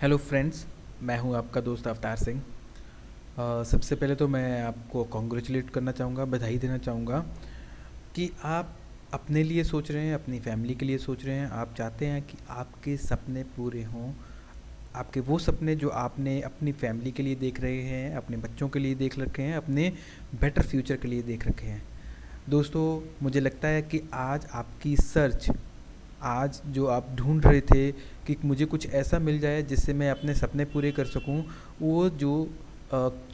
Hello friends, मैं हूं आपका दोस्त अवतार सिंह। सबसे पहले तो मैं आपको कॉन्ग्रेचुलेट करना चाहूँगा, बधाई देना चाहूँगा कि आप अपने लिए सोच रहे हैं, अपनी फैमिली के लिए सोच रहे हैं। आप चाहते हैं कि आपके सपने पूरे हों, आपके वो सपने जो आपने अपनी फैमिली के लिए देख रहे हैं, अपने बच्चों के लिए देख रखे हैं, अपने बेटर फ्यूचर के लिए देख रखे हैं। दोस्तों, मुझे लगता है कि आज आपकी सर्च, आज जो आप ढूंढ रहे थे कि मुझे कुछ ऐसा मिल जाए जिससे मैं अपने सपने पूरे कर सकूं, वो जो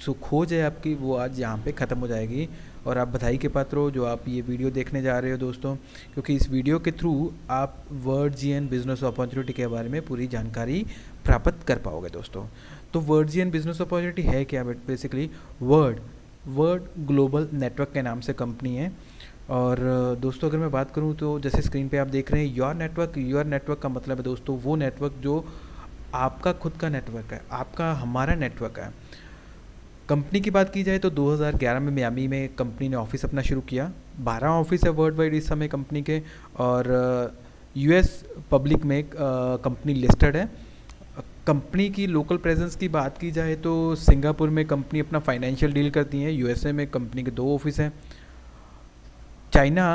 सो खोज है आपकी, वो आज यहाँ पे ख़त्म हो जाएगी। और आप बधाई के पात्र हो जो आप ये वीडियो देखने जा रहे हो दोस्तों, क्योंकि इस वीडियो के थ्रू आप वर्डजीएन बिजनेस अपॉर्चुनिटी के बारे में पूरी जानकारी प्राप्त कर पाओगे दोस्तों। तो वर्डजीएन बिजनेस अपॉर्चुनिटी है क्या? Basically word word global network के नाम से कंपनी है। और दोस्तों, अगर मैं बात करूं तो जैसे स्क्रीन पे आप देख रहे हैं योर नेटवर्क का मतलब है दोस्तों वो नेटवर्क जो आपका खुद का नेटवर्क है, आपका हमारा नेटवर्क है। कंपनी की बात की जाए तो 2011 में मियामी में कंपनी ने ऑफिस अपना शुरू किया। 12 ऑफिस है वर्ल्ड वाइड इस समय कंपनी के। और यूएस पब्लिक में कंपनी लिस्टेड है। कंपनी की लोकल प्रेजेंस की बात की जाए तो सिंगापुर में कंपनी अपना फाइनेंशियल डील करती है। यूएसए में कंपनी के 2 ऑफिस हैं। चाइना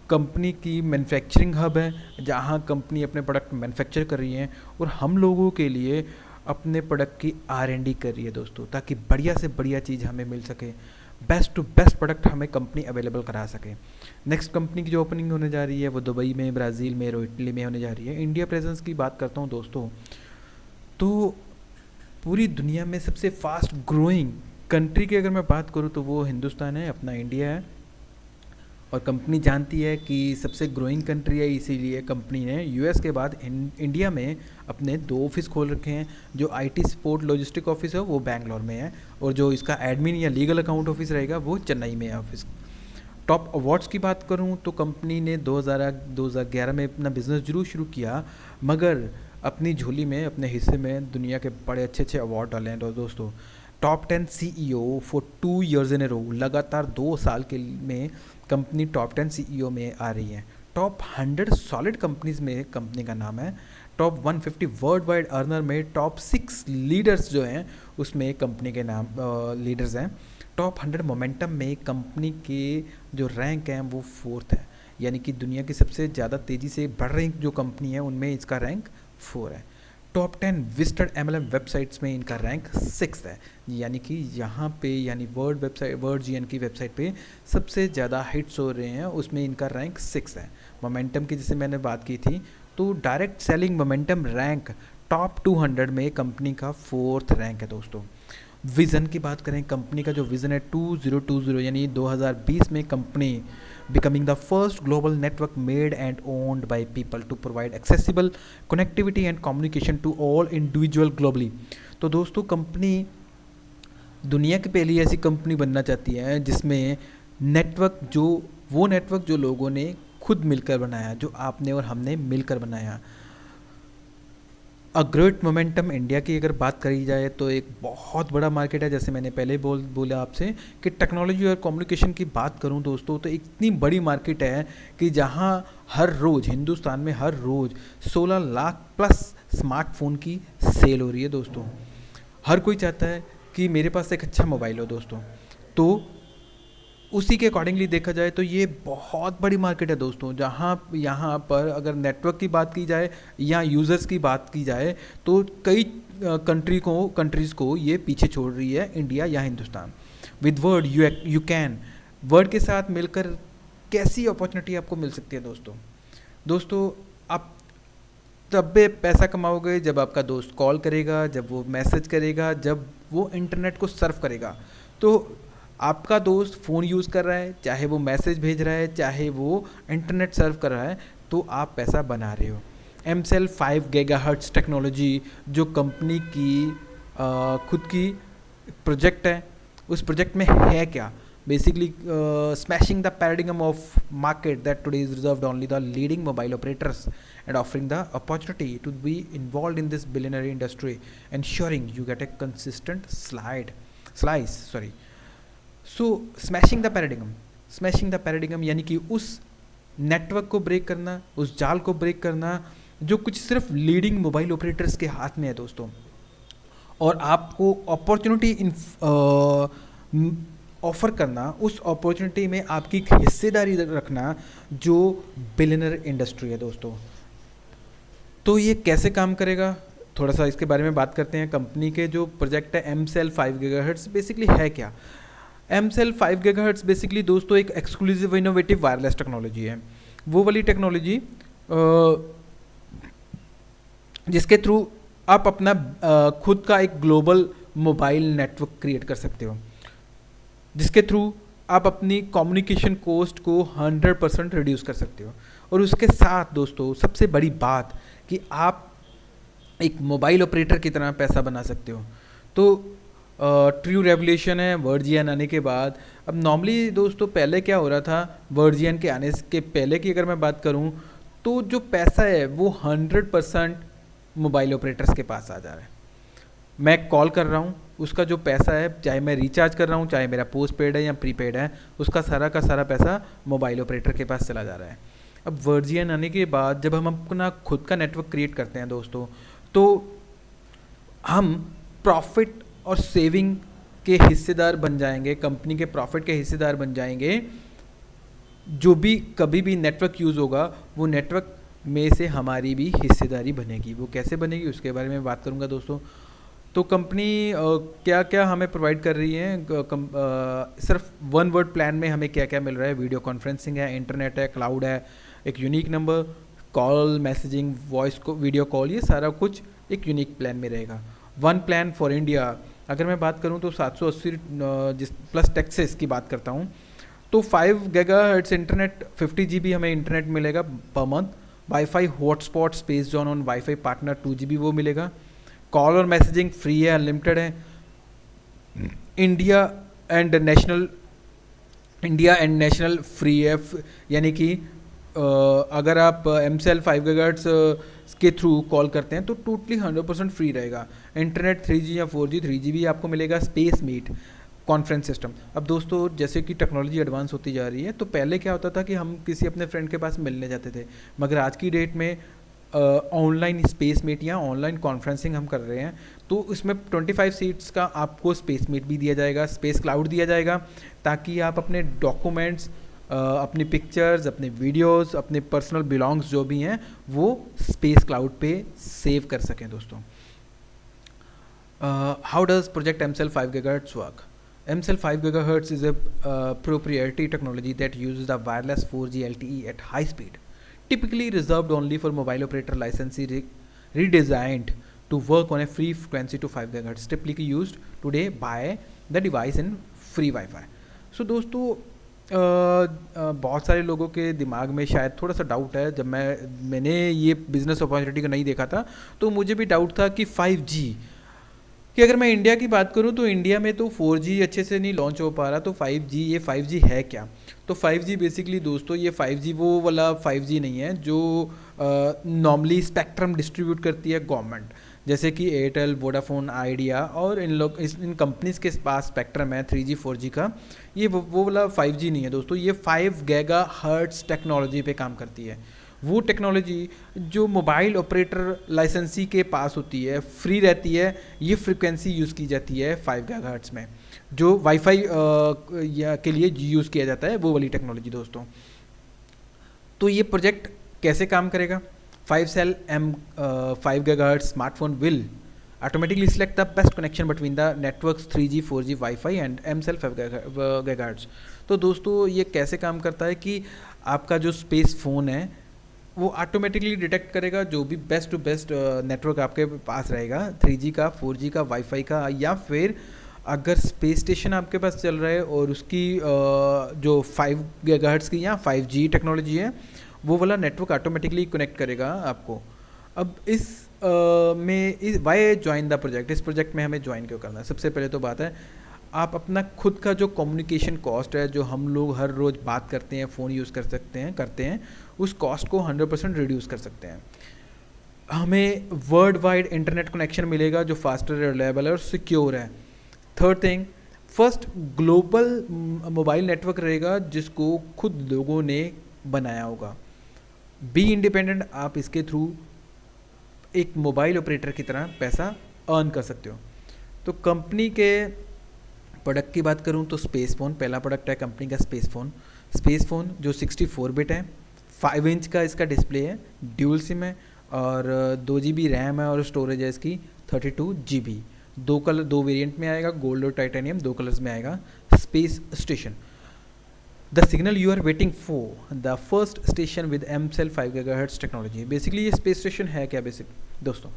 कंपनी की मैन्युफैक्चरिंग हब है, जहां कंपनी अपने प्रोडक्ट मैन्युफैक्चर कर रही है और हम लोगों के लिए अपने प्रोडक्ट की R&D कर रही है दोस्तों, ताकि बढ़िया से बढ़िया चीज़ हमें मिल सके, बेस्ट टू बेस्ट प्रोडक्ट हमें कंपनी अवेलेबल करा सके। नेक्स्ट कंपनी की जो ओपनिंग होने जा रही है वो दुबई में, ब्राज़ील में और इटली में होने जा रही है। इंडिया प्रेजेंस की बात करता हूँ दोस्तों, तो पूरी दुनिया में सबसे फास्ट ग्रोइंग कंट्री की अगर मैं बात करूँ तो वो हिंदुस्तान है, अपना इंडिया है। और कंपनी जानती है कि सबसे ग्रोइंग कंट्री है, इसीलिए कंपनी ने यूएस के बाद इंडिया में अपने 2 ऑफिस खोल रखे हैं। जो आईटी सपोर्ट लॉजिस्टिक ऑफिस है वो बैंगलोर में है, और जो इसका एडमिन या लीगल अकाउंट ऑफिस रहेगा वो चेन्नई में है ऑफिस। टॉप अवार्ड्स की बात करूं तो कंपनी ने 2011 में अपना बिजनेस जरूर शुरू किया, मगर अपनी झोली में, अपने हिस्से में दुनिया के बड़े अच्छे अच्छे अवार्ड डाले हैं। और दोस्तों, top 10 CEO for 2 years in a row, लगातार 2 साल के में कंपनी टॉप 10 सीईओ में आ रही है। टॉप 100 सॉलिड कंपनीज में कंपनी का नाम है। टॉप 150 वर्ल्ड वाइड अर्नर में टॉप 6 लीडर्स जो हैं उसमें कंपनी के नाम लीडर्स हैं। टॉप 100 मोमेंटम में कंपनी के जो रैंक हैं वो 4th है, यानी कि दुनिया की सबसे ज़्यादा तेज़ी से बढ़ रही जो कंपनी है उनमें इसका रैंक 4 है। टॉप 10 विजिटेड MLM वेबसाइट्स में इनका रैंक 6 है, यानी कि यहाँ पे, यानी वर्ड जीएन की वेबसाइट पे सबसे ज़्यादा हिट्स हो रहे हैं, उसमें इनका रैंक 6 है। मोमेंटम की जैसे मैंने बात की थी, तो direct selling momentum rank top 200 में कंपनी का 4th रैंक है दोस्तों। विज़न की बात करें, कंपनी का जो विज़न है 2020 यानी 2020 में company becoming the first global network made and owned by people to provide accessible connectivity and communication to all individual globally। तो दोस्तों, कंपनी दुनिया की पहली ऐसी कंपनी बनना चाहती है जिसमें नेटवर्क जो लोगों ने खुद मिलकर बनाया, जो आपने और हमने मिलकर बनाया। अ ग्रेट मोमेंटम इंडिया की अगर बात करी जाए तो एक बहुत बड़ा मार्केट है। जैसे मैंने पहले बोला आपसे कि टेक्नोलॉजी और कम्युनिकेशन की बात करूं दोस्तों, तो इतनी बड़ी मार्केट है कि जहां हर रोज़, हिंदुस्तान में हर रोज़ 16 लाख प्लस स्मार्टफोन की सेल हो रही है दोस्तों। हर कोई चाहता है कि मेरे पास एक अच्छा मोबाइल हो दोस्तों। तो उसी के अकॉर्डिंगली देखा जाए तो ये बहुत बड़ी मार्केट है दोस्तों, जहाँ यहाँ पर अगर नेटवर्क की बात की जाए या यूज़र्स की बात की जाए तो कई कंट्रीज़ को ये पीछे छोड़ रही है, इंडिया या Hindustan. With word you can, word के साथ मिलकर कैसी अपॉर्चुनिटी आपको मिल सकती है दोस्तों। आप तब भी पैसा कमाओगे जब आपका दोस्त कॉल करेगा, जब वो मैसेज करेगा, जब वो इंटरनेट को सर्फ करेगा। तो आपका दोस्त फ़ोन यूज़ कर रहा है, चाहे वो मैसेज भेज रहा है, चाहे वो इंटरनेट सर्व कर रहा है, तो आप पैसा बना रहे हो। एमसेल 5 गीगाहर्ट्ज़ टेक्नोलॉजी जो कंपनी की खुद की प्रोजेक्ट है, उस प्रोजेक्ट में है क्या? Basically smashing the paradigm of market that today is reserved only the leading mobile operators and offering the opportunity to be involved in this billionaire industry, ensuring you get a consistent slice sorry so smashing the paradigm यानी कि उस network को break करना, उस जाल को break करना जो कुछ सिर्फ लीडिंग मोबाइल ऑपरेटर्स के हाथ में है दोस्तों। और आपको अपॉर्चुनिटी ऑफर करना, उस अपॉर्चुनिटी में आपकी हिस्सेदारी रखना, जो बिलियनर इंडस्ट्री है दोस्तों। तो ये कैसे काम करेगा, थोड़ा सा इसके बारे में बात करते हैं। कंपनी के जो प्रोजेक्ट है एम सेल 5 गीगाहर्ट्ज़, बेसिकली है क्या? एम सेल 5 गीगाहर्ट्ज़ बेसिकली दोस्तों एक एक्सक्लूसिव इनोवेटिव वायरलेस टेक्नोलॉजी है। वो वाली टेक्नोलॉजी जिसके थ्रू आप अपना खुद का एक ग्लोबल मोबाइल नेटवर्क क्रिएट कर सकते हो, जिसके थ्रू आप अपनी कम्युनिकेशन कॉस्ट को 100% रिड्यूस कर सकते हो। और उसके साथ दोस्तों सबसे बड़ी बात कि आप एक मोबाइल ऑपरेटर की तरह पैसा बना सकते हो। तो ट्रू रेवोल्यूशन है वर्जियन आने के बाद। अब नॉर्मली दोस्तों पहले क्या हो रहा था, वर्जियन के आने के पहले की अगर मैं बात करूं, तो जो पैसा है वो 100% मोबाइल ऑपरेटर्स के पास आ जा रहा है। मैं कॉल कर रहा हूँ, उसका जो पैसा है, चाहे मैं रिचार्ज कर रहा हूँ, चाहे मेरा पोस्ट पेड है या प्रीपेड है, उसका सारा का सारा पैसा मोबाइल ऑपरेटर के पास चला जा रहा है। अब वर्जियन आने के बाद जब हम अपना खुद का नेटवर्क क्रिएट करते हैं दोस्तों, तो हम प्रॉफिट और सेविंग के हिस्सेदार बन जाएंगे, कंपनी के प्रॉफिट के हिस्सेदार बन जाएंगे। जो भी कभी भी नेटवर्क यूज़ होगा, वो नेटवर्क में से हमारी भी हिस्सेदारी बनेगी। वो कैसे बनेगी उसके बारे में बात करूंगा दोस्तों। तो कंपनी क्या क्या हमें प्रोवाइड कर रही है, सिर्फ वन वर्ड प्लान में हमें क्या क्या मिल रहा है? वीडियो कॉन्फ्रेंसिंग है, इंटरनेट है, क्लाउड है, एक unique number, call, messaging, voice को वीडियो कॉल, ये सारा कुछ एक यूनिक प्लान में रहेगा। वन प्लान फॉर इंडिया अगर मैं बात करूं तो 780 प्लस टैक्सेस की बात करता हूं, तो 5 गीगाहर्ट्ज़ इंटरनेट, 50 GB हमें इंटरनेट मिलेगा per month. Wifi hotspot space zone on wifi partner 2 GB वो मिलेगा। कॉल और मैसेजिंग फ्री है, अनलिमिटेड है। इंडिया एंड नेशनल फ्री है, यानी कि अगर आप एम सेल 5 गीगाहर्ट्ज़ के थ्रू कॉल करते हैं तो टोटली 100% फ्री रहेगा। इंटरनेट 3G या 4G 3GB आपको मिलेगा। Space meet conference system. अब दोस्तों जैसे कि टेक्नोलॉजी एडवांस होती जा रही है, तो पहले क्या होता था कि हम किसी अपने फ्रेंड के पास मिलने जाते थे, मगर आज की डेट में ऑनलाइन स्पेस मीट या ऑनलाइन कॉन्फ्रेंसिंग हम कर रहे हैं। तो इसमें 25 सीट्स का आपको स्पेस मीट भी दिया जाएगा, स्पेस क्लाउड दिया जाएगा, ताकि आप अपने डॉक्यूमेंट्स, अपनी पिक्चर्स, अपने वीडियोस, अपने पर्सनल बिलोंग्स जो भी हैं वो स्पेस क्लाउड पे सेव कर सकें दोस्तों। How does project M cell 5 gigahertz work? MCell 5 GHz is a proprietary technology that uses the wireless 4G LTE at high speed, typically reserved only for mobile operator licensee, redesigned to work on a free frequency to 5 GHz, typically used today by the device in free Wi-Fi. So दोस्तों बहुत सारे लोगों के दिमाग में शायद थोड़ा सा डाउट है। जब मैंने ये बिज़नेस अपॉर्चुनिटी को नहीं देखा था, तो मुझे भी डाउट था कि 5G, कि अगर मैं इंडिया की बात करूं तो इंडिया में तो 4G अच्छे से नहीं लॉन्च हो पा रहा, तो 5G, ये 5G है क्या? तो 5G बेसिकली दोस्तों, ये 5G वो वाला 5G नहीं है जो नॉर्मली स्पेक्ट्रम डिस्ट्रीब्यूट करती है गवर्नमेंट, जैसे कि एयरटेल, वोडाफोन, आइडिया और इन कंपनीज के पास स्पेक्ट्रम है 3G 4G का। ये वो वाला 5G नहीं है दोस्तों, ये 5 गीगाहर्ट्ज़ टेक्नोलॉजी पे काम करती है। वो टेक्नोलॉजी जो मोबाइल ऑपरेटर लाइसेंसी के पास होती है, फ्री रहती है, ये फ्रीक्वेंसी यूज़ की जाती है 5 गीगाहर्ट्ज़ में, जो वाईफाई के लिए यूज़ किया जाता है, वो वाली टेक्नोलॉजी दोस्तों। तो ये प्रोजेक्ट कैसे काम करेगा? 5 gigahertz smartphone will automatically select the best connection between the networks 3G 4G Wi-Fi and MCell 5 GHz। तो दोस्तों ये कैसे काम करता है कि आपका जो स्पेस फ़ोन है वो ऑटोमेटिकली डिटेक्ट करेगा जो भी बेस्ट टू बेस्ट नेटवर्क आपके पास रहेगा, 3G का, 4G का, वाईफाई का, या फिर अगर स्पेस स्टेशन आपके पास चल रहा है और उसकी जो 5 गीगाहर्ट्ज़ की या 5G टेक्नोलॉजी है, वो वाला नेटवर्क ऑटोमेटिकली कनेक्ट करेगा आपको। अब वाई ज्वाइन द प्रोजेक्ट, इस प्रोजेक्ट में हमें ज्वाइन क्यों करना है? सबसे पहले तो बात है, आप अपना खुद का जो कम्युनिकेशन कॉस्ट है, जो हम लोग हर रोज़ बात करते हैं, फ़ोन यूज़ करते हैं, उस कॉस्ट को 100% रिड्यूस कर सकते हैं। हमें वर्ल्ड वाइड इंटरनेट कनेक्शन मिलेगा जो फास्टर, रिलायबल और सिक्योर है। Third thing, first global mobile network रहेगा जिसको खुद लोगों ने बनाया होगा। बी इंडिपेंडेंट, आप इसके थ्रू एक मोबाइल ऑपरेटर की तरह पैसा अर्न कर सकते हो। तो कंपनी के प्रोडक्ट की बात करूं तो स्पेस फ़ोन पहला प्रोडक्ट है कंपनी का। स्पेस फ़ोन जो 64 बिट है, 5 इंच का इसका डिस्प्ले है, ड्यूल सिम है और 2 GB रैम है और स्टोरेज है इसकी 32 GB। दो वेरिएंट में आएगा, गोल्ड और टाइटेनियम, 2 कलर्स में आएगा। Space station, the signal you are waiting for, the first station with एमसेल 5 GHz टेक्नोलॉजी। बेसिकली ये स्पेस स्टेशन है क्या बेसिक दोस्तों?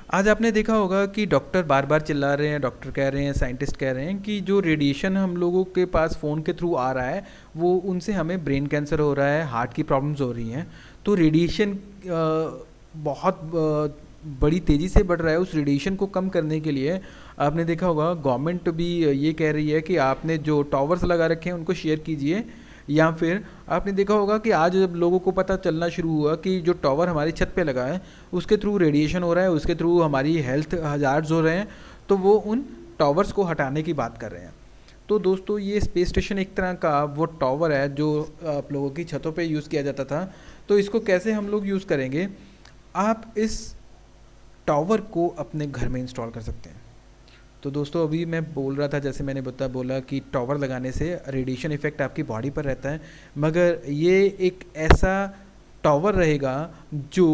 आज आपने देखा होगा कि डॉक्टर बार बार चिल्ला रहे हैं, डॉक्टर कह रहे हैं, साइंटिस्ट कह रहे हैं कि जो रेडिएशन हम लोगों के पास फ़ोन के थ्रू आ रहा है वो उनसे हमें ब्रेन कैंसर हो रहा है, हार्ट की प्रॉब्लम्स हो रही हैं। तो रेडिएशन बहुत बड़ी तेज़ी से बढ़ रहा है। उस रेडिएशन को कम करने के लिए आपने देखा होगा गवर्नमेंट भी ये कह रही है कि आपने जो टावर्स लगा रखे हैं उनको शेयर कीजिए, या फिर आपने देखा होगा कि आज जब लोगों को पता चलना शुरू हुआ कि जो टावर हमारी छत पे लगा है उसके थ्रू रेडिएशन हो रहा है, उसके थ्रू हमारी हेल्थ हजार्ड्स हो रहे हैं, तो वो उन टावर्स को हटाने की बात कर रहे हैं। तो दोस्तों ये स्पेस स्टेशन एक तरह का वो टावर है जो आप लोगों की छतों पे यूज़ किया जाता था। तो इसको कैसे हम लोग यूज़ करेंगे? आप इस टावर को अपने घर में इंस्टॉल कर सकते हैं। तो दोस्तों अभी मैं बोल रहा था, जैसे मैंने बोला कि टावर लगाने से रेडिएशन इफ़ेक्ट आपकी बॉडी पर रहता है, मगर ये एक ऐसा टावर रहेगा जो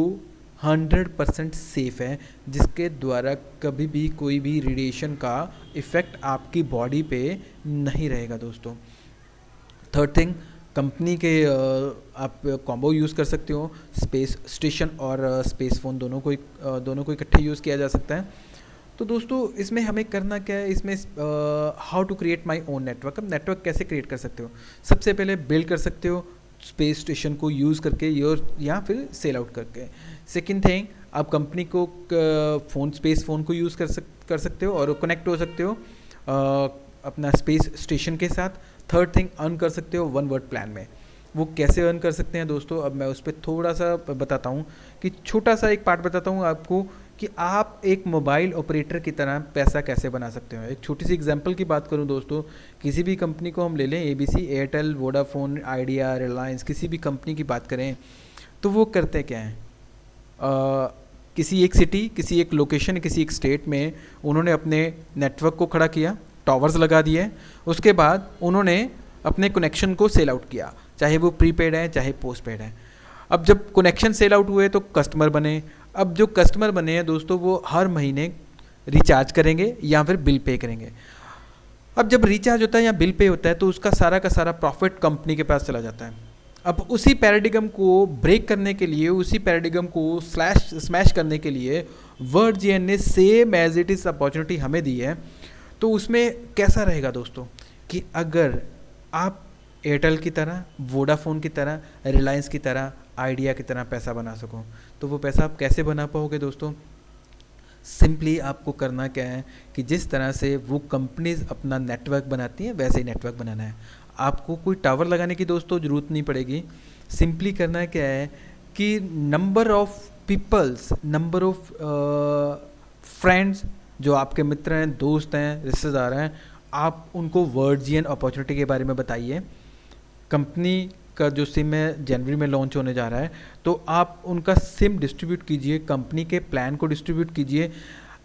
100% सेफ़ है, जिसके द्वारा कभी भी कोई भी रेडिएशन का इफ़ेक्ट आपकी बॉडी पे नहीं रहेगा दोस्तों। थर्ड थिंग, कंपनी के आप कॉम्बो यूज़ कर सकते हो, स्पेस स्टेशन और स्पेस फ़ोन दोनों को इकट्ठे यूज़ किया जा सकता है। तो दोस्तों इसमें हमें करना क्या है, इसमें how to create my own network. अब नेटवर्क कैसे क्रिएट कर सकते हो? सबसे पहले बिल्ड कर सकते हो स्पेस स्टेशन को यूज़ करके या फिर सेल आउट करके। सेकंड थिंग, आप कंपनी को स्पेस फ़ोन को यूज़ कर सकते हो और कनेक्ट हो सकते हो अपना स्पेस स्टेशन के साथ। थर्ड थिंग, अर्न कर सकते हो 1 वर्ड प्लान में। वो कैसे अर्न कर सकते हैं दोस्तों, अब मैं उस पर थोड़ा सा बताता हूँ, कि छोटा सा एक पार्ट बताता हूँ आपको कि आप एक मोबाइल ऑपरेटर की तरह पैसा कैसे बना सकते हो। एक छोटी सी एग्जांपल की बात करूं दोस्तों, किसी भी कंपनी को हम ले लें, ABC, Airtel, Vodafone, idea, Reliance, किसी भी कंपनी की बात करें तो वो करते क्या हैं? किसी एक सिटी, किसी एक लोकेशन, किसी एक स्टेट में उन्होंने अपने नेटवर्क को खड़ा किया, टावर्स लगा दिए, उसके बाद उन्होंने अपने कनेक्शन को सेल आउट किया, चाहे वो प्रीपेड है चाहे पोस्टपेड है। अब जब कनेक्शन सेल आउट हुए तो कस्टमर बने। अब जो कस्टमर बने हैं दोस्तों वो हर महीने रिचार्ज करेंगे या फिर बिल पे करेंगे। अब जब रिचार्ज होता है या बिल पे होता है तो उसका सारा का सारा प्रॉफिट कंपनी के पास चला जाता है। अब उसी पैराडिगम को ब्रेक करने के लिए, उसी पैराडिगम को स्मैश करने के लिए वर्डजीएन ने same as it is opportunity हमें दी है। तो उसमें कैसा रहेगा दोस्तों कि अगर आप एयरटेल की तरह, वोडाफोन की तरह, रिलायंस की तरह, आइडिया की तरह पैसा बना सको, तो वो पैसा आप कैसे बना पाओगे दोस्तों? सिंपली आपको करना क्या है कि जिस तरह से वो कंपनीज अपना नेटवर्क बनाती हैं वैसे ही नेटवर्क बनाना है। आपको कोई टावर लगाने की दोस्तों ज़रूरत नहीं पड़ेगी। सिंपली करना क्या है कि number of peoples, number of friends जो आपके मित्र हैं, दोस्त हैं, रिश्तेदार हैं, आप उनको वर्डजीएन अपॉर्चुनिटी के बारे में बताइए। कंपनी का जो सिम है जनवरी में लॉन्च होने जा रहा है, तो आप उनका सिम डिस्ट्रीब्यूट कीजिए, कंपनी के प्लान को डिस्ट्रीब्यूट कीजिए।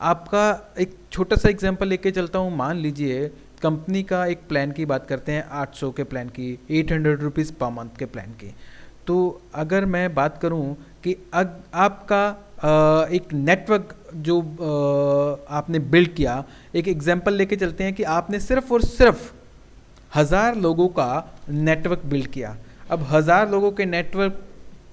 आपका एक छोटा सा एग्जांपल लेके चलता हूँ। मान लीजिए कंपनी का एक प्लान की बात करते हैं, 800 के प्लान की, 800 रुपीज़ पर मंथ के प्लान की। तो अगर मैं बात करूँ कि आपका एक नेटवर्क जो आपने बिल्ड किया, एक एग्जांपल लेके चलते हैं कि आपने सिर्फ और सिर्फ 1000 लोगों का नेटवर्क बिल्ड किया। अब 1000 लोगों के नेटवर्क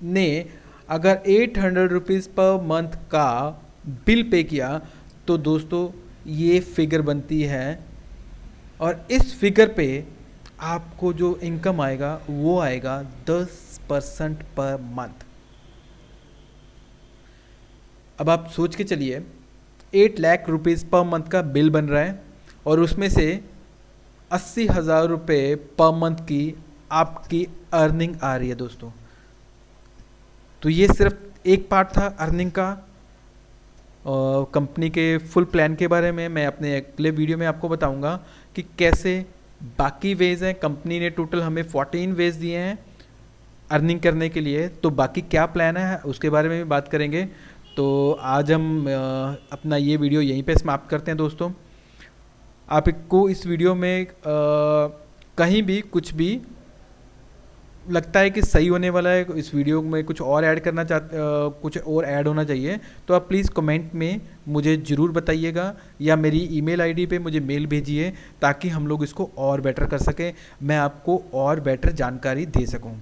ने अगर 800 रुपीज़ पर मंथ का बिल पे किया तो दोस्तों ये फिगर बनती है, और इस फिगर पे आपको जो इनकम आएगा वो आएगा 10% पर मंथ। अब आप सोच के चलिए, 8 लाख रुपीज़ पर मंथ का बिल बन रहा है और उसमें से 80,000 रुपये पर मंथ की आपकी अर्निंग आ रही है दोस्तों। तो ये सिर्फ एक पार्ट था अर्निंग का। कंपनी के फुल प्लान के बारे में मैं अपने अगले वीडियो में आपको बताऊंगा कि कैसे बाकी वेज हैं। कंपनी ने टोटल हमें 14 वेज दिए हैं अर्निंग करने के लिए, तो बाकी क्या प्लान है उसके बारे में भी बात करेंगे। तो आज हम अपना ये वीडियो यहीं पे समाप्त करते हैं दोस्तों। आपको इस वीडियो में कहीं भी कुछ भी लगता है कि सही होने वाला है, इस वीडियो में कुछ और ऐड करना कुछ और ऐड होना चाहिए, तो आप प्लीज़ कमेंट में मुझे ज़रूर बताइएगा या मेरी ईमेल आईडी पे मुझे मेल भेजिए, ताकि हम लोग इसको और बेटर कर सकें, मैं आपको और बेटर जानकारी दे सकूं।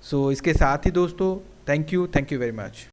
सो इसके साथ ही दोस्तों, थैंक यू वेरी मच।